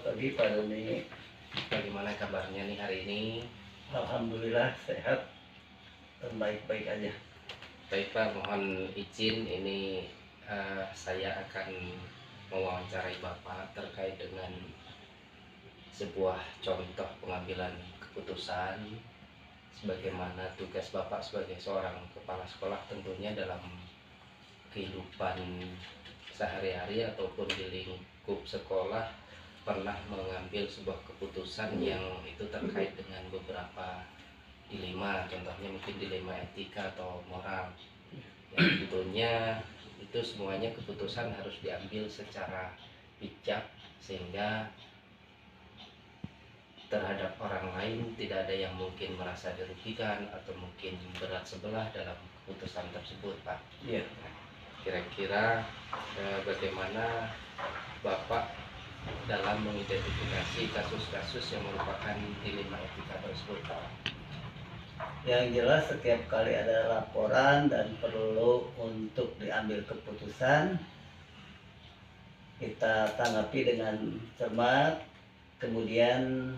Selamat pagi Pak Doni. Bagaimana kabarnya nih hari ini? Alhamdulillah sehat dan baik-baik aja. Baik Pak, mohon izin ini saya akan mewawancarai Bapak terkait dengan sebuah contoh pengambilan keputusan sebagaimana tugas Bapak sebagai seorang kepala sekolah tentunya dalam kehidupan sehari-hari ataupun di lingkup sekolah pernah mengambil sebuah keputusan yang itu terkait dengan beberapa dilema, contohnya mungkin dilema etika atau moral yang tentunya itu semuanya keputusan harus diambil secara bijak sehingga terhadap orang lain tidak ada yang mungkin merasa dirugikan atau mungkin berat sebelah dalam keputusan tersebut, Pak. Iya. Kira-kira bagaimana Bapak dalam mengidentifikasi kasus-kasus yang merupakan dilema etika tersebut, Pak? Yang jelas setiap kali ada laporan dan perlu untuk diambil keputusan, kita tanggapi dengan cermat. Kemudian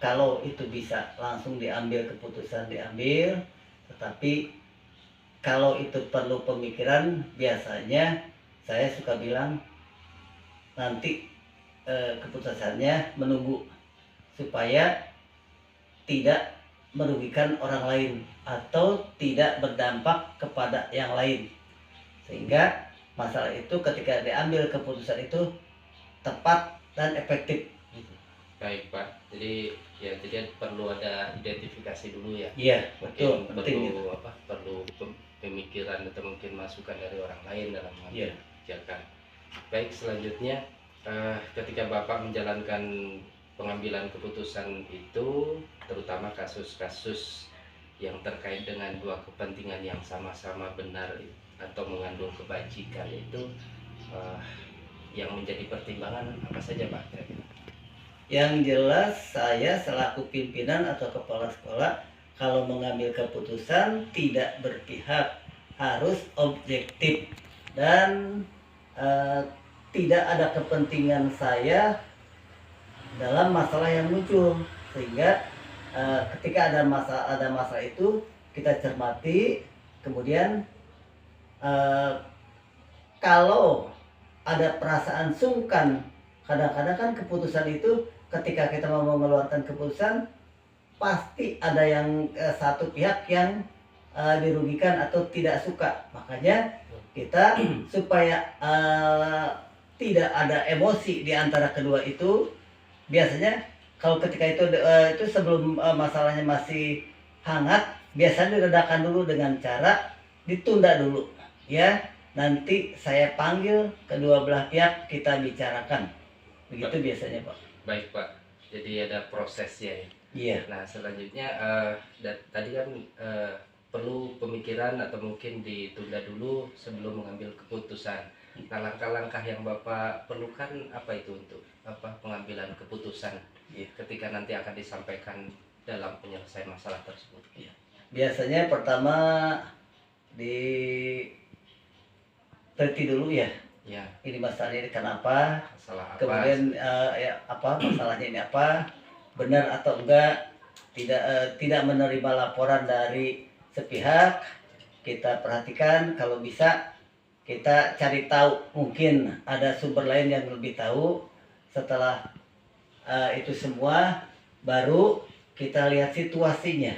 kalau itu bisa langsung diambil keputusan diambil, tetapi kalau itu perlu pemikiran, biasanya saya suka bilang nanti keputusannya menunggu supaya tidak merugikan orang lain atau tidak berdampak kepada yang lain, sehingga masalah itu ketika diambil keputusan itu tepat dan efektif. Baik Pak, jadi perlu ada identifikasi dulu ya. Iya, Mungkin betul, penting perlu perlu pemikiran atau mungkin masukan dari orang lain dalam mengambil kebijakan. Baik, selanjutnya ketika Bapak menjalankan pengambilan keputusan itu, terutama kasus-kasus yang terkait dengan dua kepentingan yang sama-sama benar atau mengandung kebajikan itu, yang menjadi pertimbangan apa saja Pak kira-kira? Yang jelas saya selaku pimpinan atau kepala sekolah kalau mengambil keputusan tidak berpihak, harus objektif dan tidak ada kepentingan saya dalam masalah yang muncul, sehingga ketika ada masalah itu kita cermati. Kemudian kalau ada perasaan sungkan, kadang-kadang kan keputusan itu ketika kita mau mengeluarkan keputusan pasti ada yang satu pihak yang dirugikan atau tidak suka. Makanya kita supaya tidak ada emosi di antara kedua itu, biasanya kalau ketika itu sebelum masalahnya masih hangat, biasanya diredakan dulu dengan cara ditunda dulu ya. Nanti saya panggil kedua belah pihak, kita bicarakan. Begitu biasanya Pak. Baik Pak, jadi ada prosesnya ya. Iya. Nah selanjutnya tadi kan perlu pemikiran atau mungkin ditunda dulu sebelum mengambil keputusan. Nah langkah-langkah yang Bapak perlukan apa itu untuk pengambilan keputusan ketika nanti akan disampaikan dalam penyelesaian masalah tersebut? Iya. Biasanya pertama teliti dulu ya. Ya. Ini masalahnya kenapa? Masalah apa? Kemudian masalahnya ini apa? Benar atau enggak? Tidak menerima laporan dari sepihak, kita perhatikan, kalau bisa kita cari tahu, mungkin ada sumber lain yang lebih tahu. Setelah itu semua baru kita lihat situasinya.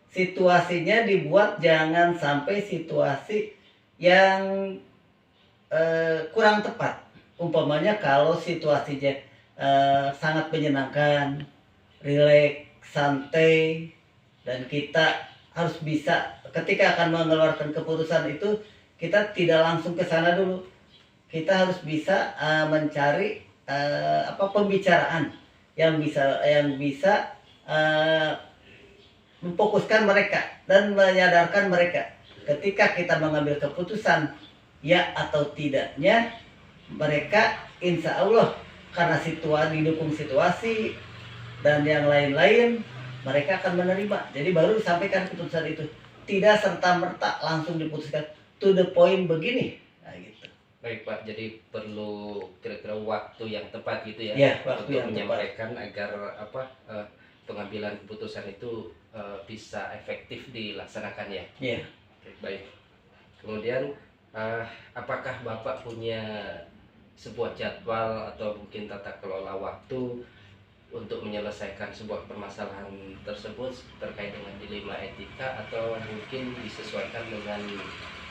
Situasinya dibuat jangan sampai situasi yang kurang tepat. Umpamanya kalau situasinya sangat menyenangkan, rileks, santai, dan kita harus bisa ketika akan mengeluarkan keputusan itu, kita tidak langsung ke sana dulu. Kita harus bisa mencari pembicaraan yang bisa memfokuskan mereka dan menyadarkan mereka ketika kita mengambil keputusan ya atau tidaknya, mereka insya Allah karena didukung situasi dan yang lain-lain, mereka akan menerima. Jadi baru disampaikan keputusan itu, tidak serta-merta langsung diputuskan to the point begini. Nah, gitu. Baik Pak, jadi perlu kira-kira waktu yang tepat gitu ya, Ya, waktu untuk yang tepat. menyampaikan agar pengambilan keputusan itu bisa efektif dilaksanakan ya. Ya. Oke, baik. Kemudian apakah Bapak punya sebuah jadwal atau mungkin tata kelola waktu untuk menyelesaikan sebuah permasalahan tersebut terkait dengan dilema etika, atau mungkin disesuaikan dengan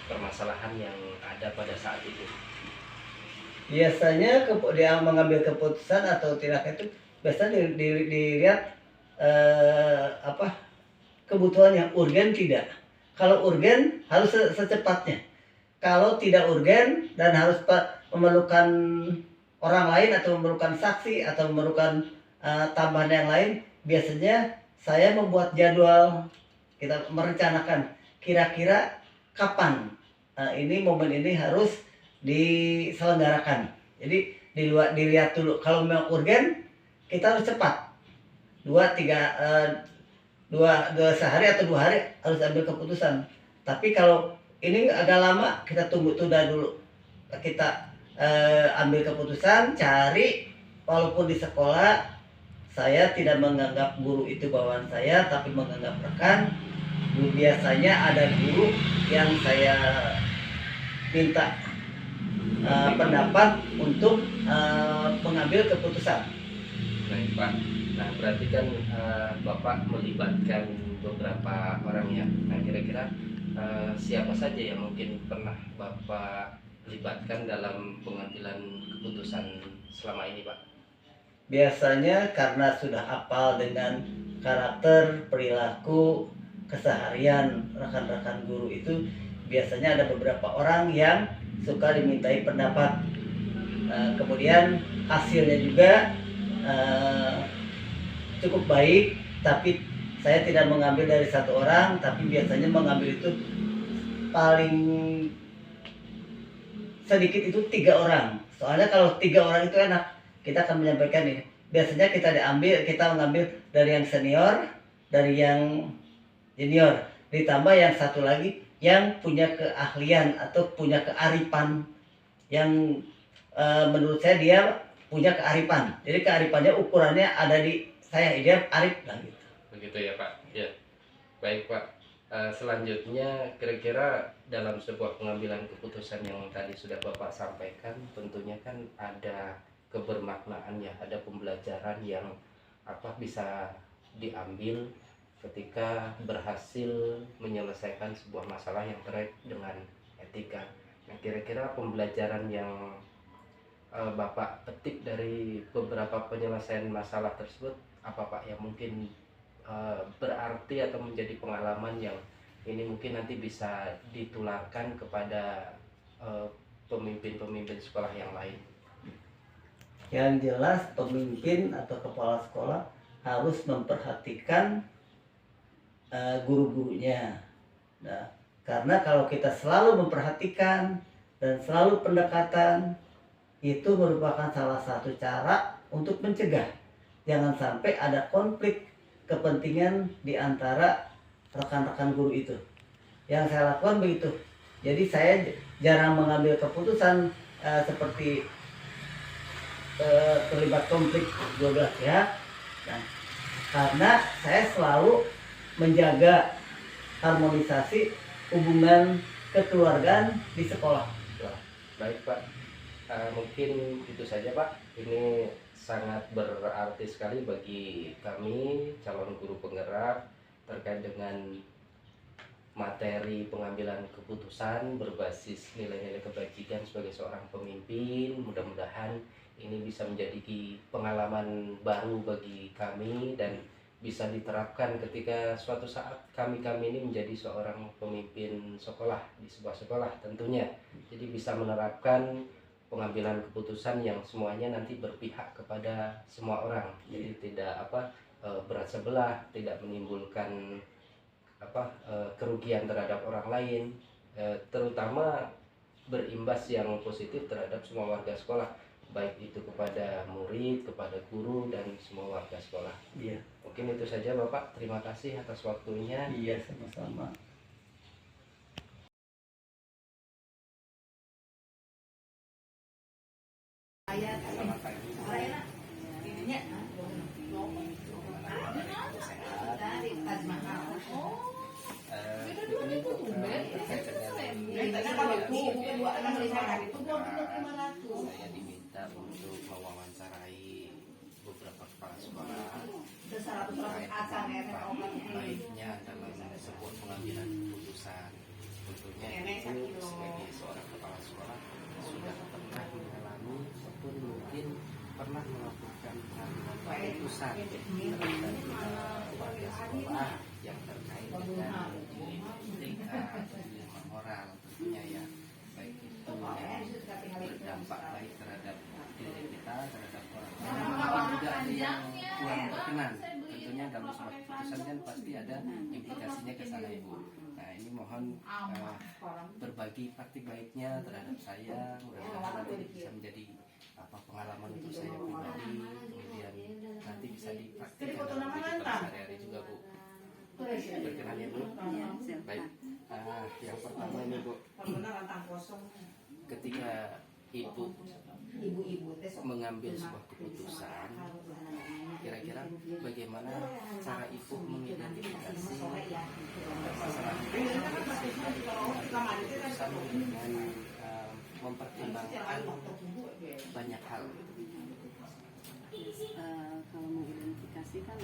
permasalahan yang ada pada saat itu? Biasanya dia mengambil keputusan atau tidak itu biasanya dilihat apa kebutuhan yang urgen tidak. Kalau urgen harus secepatnya. Kalau tidak urgen dan harus memerlukan orang lain atau memerlukan saksi atau memerlukan tambahan yang lain, biasanya saya membuat jadwal, kita merencanakan kira-kira kapan ini momen ini harus diselenggarakan. Jadi dilihat dulu, kalau memang urgen kita harus cepat, dua sehari atau 2 hari harus ambil keputusan. Tapi kalau ini agak lama, kita tunda dulu, kita ambil keputusan, cari. Walaupun di sekolah saya tidak menganggap guru itu bawaan saya, tapi menganggap rekan. Biasanya ada guru yang saya minta pendapat untuk mengambil keputusan. Baik Pak. Nah berarti kan Bapak melibatkan beberapa orang ya. Nah kira-kira siapa saja yang mungkin pernah Bapak libatkan dalam pengambilan keputusan selama ini Pak? Biasanya karena sudah hafal dengan karakter, perilaku, keseharian rekan-rekan guru itu, biasanya ada beberapa orang yang suka dimintai pendapat. Kemudian hasilnya juga cukup baik, tapi saya tidak mengambil dari satu orang, tapi biasanya mengambil itu paling sedikit itu 3 orang. Soalnya kalau 3 orang itu enak, kita akan menyampaikan ini. Biasanya kita mengambil dari yang senior, dari yang junior, ditambah yang satu lagi yang punya keahlian atau punya kearifan yang menurut saya dia punya kearifan. Jadi kearifannya ukurannya ada di saya, dia arif lah gitu. Begitu ya Pak. Ya. Baik Pak. Selanjutnya kira-kira dalam sebuah pengambilan keputusan yang tadi sudah Bapak sampaikan, tentunya kan ada kebermaknaan ya, ada pembelajaran yang bisa diambil ketika berhasil menyelesaikan sebuah masalah yang terkait dengan etika. Nah kira-kira pembelajaran yang Bapak petik dari beberapa penyelesaian masalah tersebut apa Pak, yang mungkin berarti atau menjadi pengalaman yang ini mungkin nanti bisa ditularkan kepada pemimpin-pemimpin sekolah yang lain? Yang jelas pemimpin atau kepala sekolah harus memperhatikan guru-gurunya. Nah, karena kalau kita selalu memperhatikan dan selalu pendekatan, itu merupakan salah satu cara untuk mencegah jangan sampai ada konflik kepentingan di antara rekan-rekan guru itu. Yang saya lakukan begitu. Jadi saya jarang mengambil keputusan seperti terlibat konflik 12 pihak. Nah, karena saya selalu menjaga harmonisasi hubungan kekeluargaan di sekolah. Baik Pak. Mungkin itu saja Pak. Ini sangat berarti sekali bagi kami calon guru penggerak terkait dengan materi pengambilan keputusan berbasis nilai-nilai kebajikan sebagai seorang pemimpin. Mudah-mudahan ini bisa menjadi pengalaman baru bagi kami dan bisa diterapkan ketika suatu saat kami ini menjadi seorang pemimpin sekolah di sebuah sekolah tentunya. Jadi bisa menerapkan pengambilan keputusan yang semuanya nanti berpihak kepada semua orang. Jadi tidak berat sebelah, tidak menimbulkan kerugian terhadap orang lain, terutama berimbas yang positif terhadap semua warga sekolah, baik itu kepada murid, kepada guru, dan semua warga sekolah. Iya. Mungkin itu saja Bapak. Terima kasih atas waktunya. Iya, sama-sama. untuk mewawancarai beberapa kepala sekolah Terkait baiknya dalam sebuah pengambilan keputusan. Tentunya ibu sebagai seorang kepala sekolah sudah pernah mengalami ataupun mungkin pernah melakukan pengambilan keputusan terhadap warga sekolah yang terkait dengan etika atau dilema moral tentunya ya, baik itu yang berdampak baik terhadap diri kita, terhadap orang lain, maupun juga ada yang kurang berkenan. Tentunya dalam sebuah keputusan kan pasti ada implikasinya ke sana ibu. Nah ini mohon berbagi praktik baiknya terhadap saya, mudah-mudahan nanti bisa menjadi pengalaman untuk saya pribadi, kemudian nanti bisa dipraktikkan dalam kehidupan sehari-hari juga bu. Berkenan ya bu? Baik. Yang pertama ini bu, ketika ibu mengambil sebuah keputusan, kira-kira bagaimana cara ibu mengidentifikasi masalah itu sehingga ibu mengambil keputusan dengan mempertimbangkan banyak hal. Kalau mengidentifikasi kan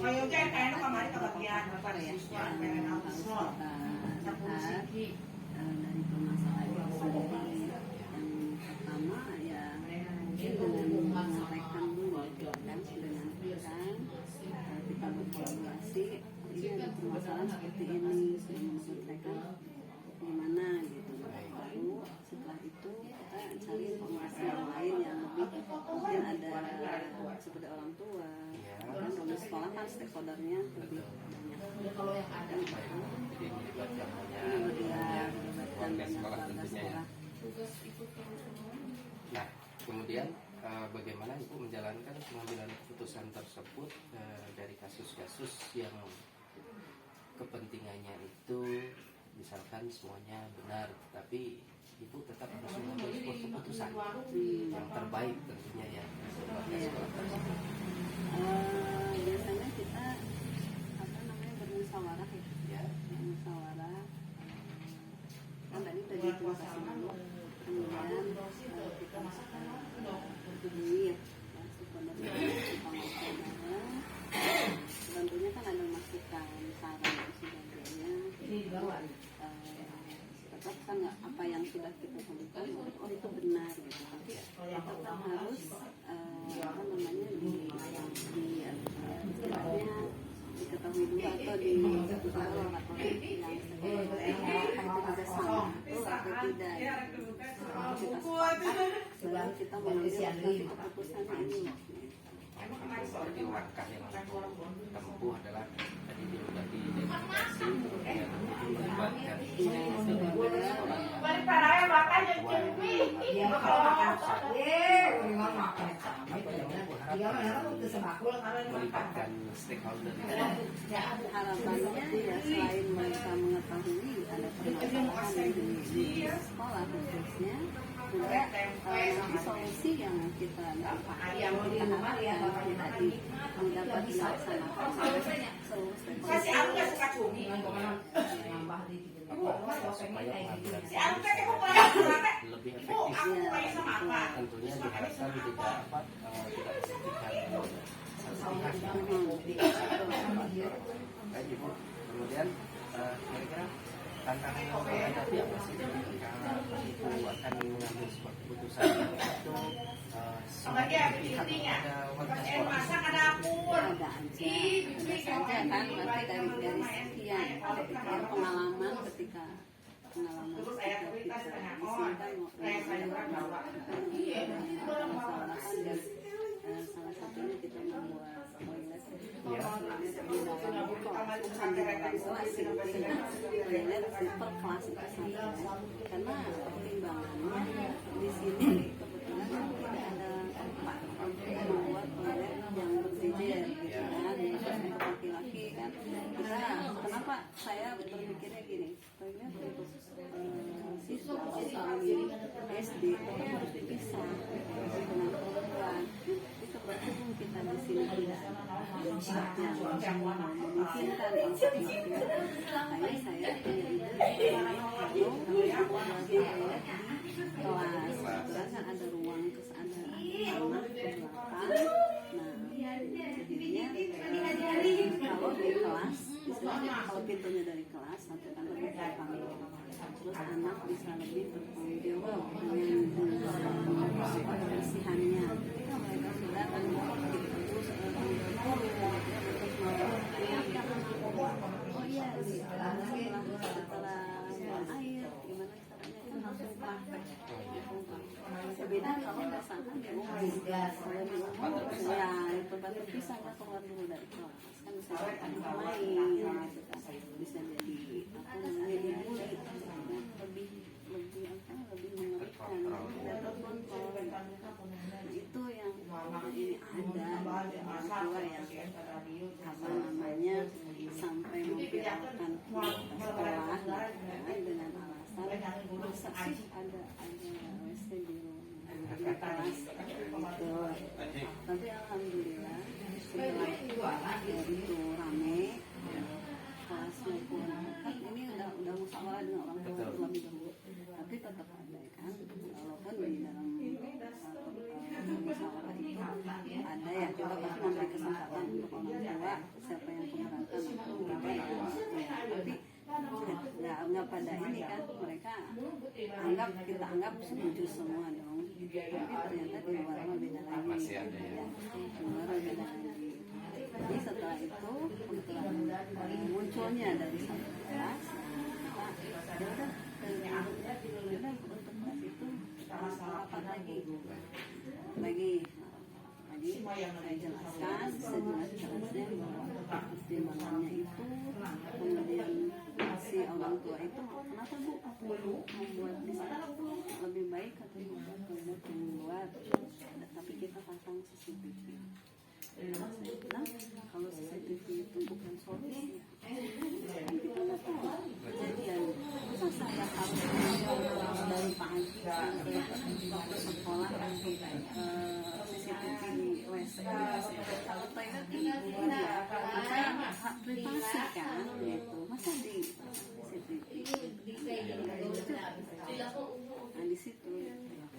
yang harus dari permasalahan itu sendiri. Yang pertama ya dengan menyampaikan dulu kan, sudah nantikan kita berkolaborasi, ini ada permasalahan seperti ini, sudah menyampaikan gimana gitu. Lalu setelah itu kita cari informasi yang lain yang lebih, mungkin ada seperti orang tua, kan kalau sekolah kan stakeholdernya lebih banyak. Kalau yang ada Jadi melibatkan Melibatkan sekolah banyak tentunya ya. tugas ikut Nah, kemudian bagaimana ibu menjalankan pengambilan keputusan tersebut dari kasus-kasus yang kepentingannya itu misalkan semuanya benar, tapi ibu tetap harus mengambil sebuah keputusan yang terbaik tentunya ya warga sekolah tersebut. Biasanya kita bermusyawarah Ya, bermusyawarah, kan tadi udah dikomunikasi dulu, kemudian kita berduit ya, sebenarnya kita ngobrol bareng, tentunya kan ada masukan saran dan sebagainya. Tetap kan nggak apa yang sudah kita sebutkan itu benar gitu. Tetap harus istilahnya diketahui dulu atau diberitahu orang yang kita salah atau tidak. Kita sepakat baru kita mengambil keputusan ini. seperti langkah yang tempuh adalah tadi sudah diidentifikasi, kemudian itu melibatkan melibatkan stakeholder. Harapannya ya selain mereka mengetahui ada permasalahan di sekolah khususnya, juga nanti solusi yang kita dapat tadi mendapat dilaksanakan oleh seluruh stakeholder. Supaya pengambilan lebih efektif, tentunya diharapkan tidak tidak baik ibu. Kemudian kira-kira tantangan yang dihadapi apa sih ketika ibu akan mengambil sebuah keputusan itu semua pihak ada warga sekolah Ada aja kan berarti dari sekian pengalaman ketika kita di sini kan dan salah satunya kita membuat toilet di dalam kelas per kelas itu karena pertimbangannya di sini kebetulan tidak ada tempat untuk membuat toilet yang berjejer gitu kan, untuk laki-laki kan. Kita kenapa saya berpikirnya gini, toilet untuk siswa SD itu harus dipisah dengan perempuan. Itu berhubung kita di sini tidak yang memungkinkan untuk laki-laki, makanya saya punya ide kalau membuat toilet di kelas, karena ada ruang kesadaan anak ke belakang. Nah, jadinya kalau di kelas, istilahnya kalau pintunya dari kelas sampai kan lebih terpanggil, terus anak bisa lebih bertanggung jawab dengan kebersihannya. Ketika mereka sudah terus oh iya setelah air gimana caranya kan langsung praktek. Beda kalau misalkan dia mau ya itu batu pisah nggak keluar dulu dari kelas kan bisa jadi main gitu kan, bisa jadi apa namanya dibully lebih lebih mengerikan dan terkontrol. Nah, itu yang ini ada orang tua yang apa namanya sampai memviralkan sekolah dengan alasan masa sih ada WC di kelas gitu. Tapi alhamdulillah setelah itu rame kelasnya pun kan ini udah musyawarah dengan orang tua terlebih dahulu, tapi tetap ada kan walaupun di dalam musyawarah itu ada ya kita pasti memberi kesempatan untuk orang tua siapa yang keberatan atau tidak ya, tapi nggak pada ini kan mereka kita anggap setuju semua dong, tapi ternyata di luar beda lagi masih ada ya. Di luar beda lagi. Jadi setelah itu kebetulan munculnya dari satu kelas ya udah untuk kelas itu rapat lagi saya jelaskan sejelas-jelasnya bahwa pertimbangannya itu kemudian si orang tua itu kenapa bu membuat di sana lebih baik atau membuat keluar tapi kita pasang CCTV. Saya bilang kalau CCTV itu bukan solusi kita nggak tahu kejadian masa saya harus dari pagi sampai sekolah CCTV di WC kalau toilet di saya privasi kan gitu masa di CCTV nah di situ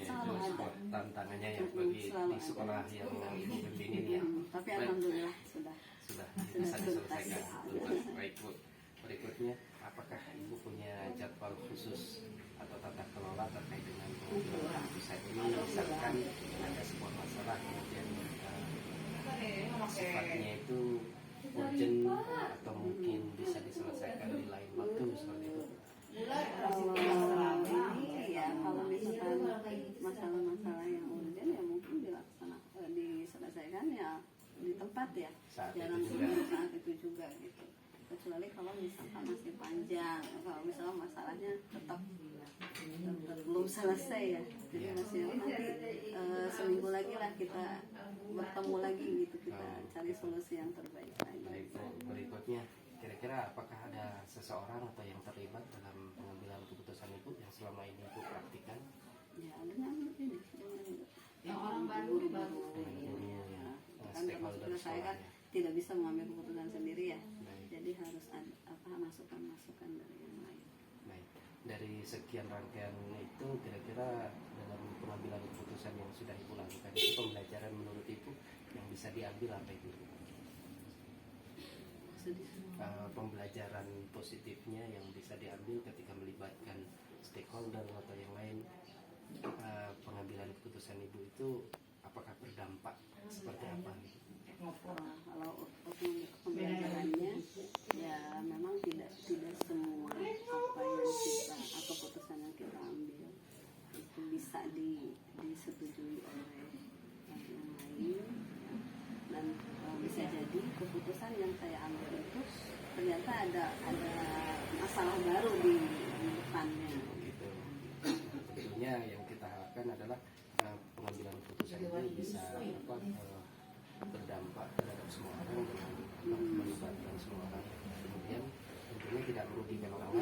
selalu ada tantangannya ya bagi di sekolah yang ibu bimbingin ya. Tapi alhamdulillah sudah bisa diselesaikan. Baik Bu, berikutnya apakah ibu punya jadwal khusus atau tata kelola terkait dengan pengurusan pusat ini, misalkan ada sebuah masalah kemudian sifatnya itu urgent atau mungkin bisa diselesaikan di lain waktu seperti itu. Kalau misalkan masalah-masalah yang urgent ya mungkin diselesaikan ya di tempat ya, jarang saat itu juga gitu. Kecuali kalau misalkan masih panjang, kalau misalnya masalahnya tetap belum selesai ya, jadi masih nanti seminggu lagi lah kita bertemu lagi gitu, kita cari solusi yang terbaik lagi. Baik Bu, berikutnya kira-kira apakah ada seseorang atau yang terlibat dalam pengambilan keputusan Ibu yang selama ini Ibu praktikan? Ya dengan ini yang orang baru ya, kan termasuk saya kan tidak bisa mengambil keputusan sendiri ya. Baik. Jadi harus ada masukan dari yang lain. Baik. Dari sekian rangkaian itu kira-kira dalam pengambilan keputusan yang sudah Ibu lakukan itu pembelajaran menurut Ibu yang bisa diambil apa itu? Pembelajaran positifnya yang bisa diambil ketika melibatkan stakeholder atau yang lain, pengambilan keputusan Ibu itu apakah berdampak seperti apa? Kalau pembelajarannya ya memang tidak semua apa yang kita atau keputusan yang kita ambil itu bisa disetujui oleh yang lain ya. Dan bisa jadi keputusan yang saya ambil itu ternyata ada masalah baru di depannya gitu. Tentunya yang kita harapkan adalah pengambilan keputusan ini bisa berdampak terhadap semua orang dengan melibatkan semua orang. Kemudian tentunya tidak merugikan orang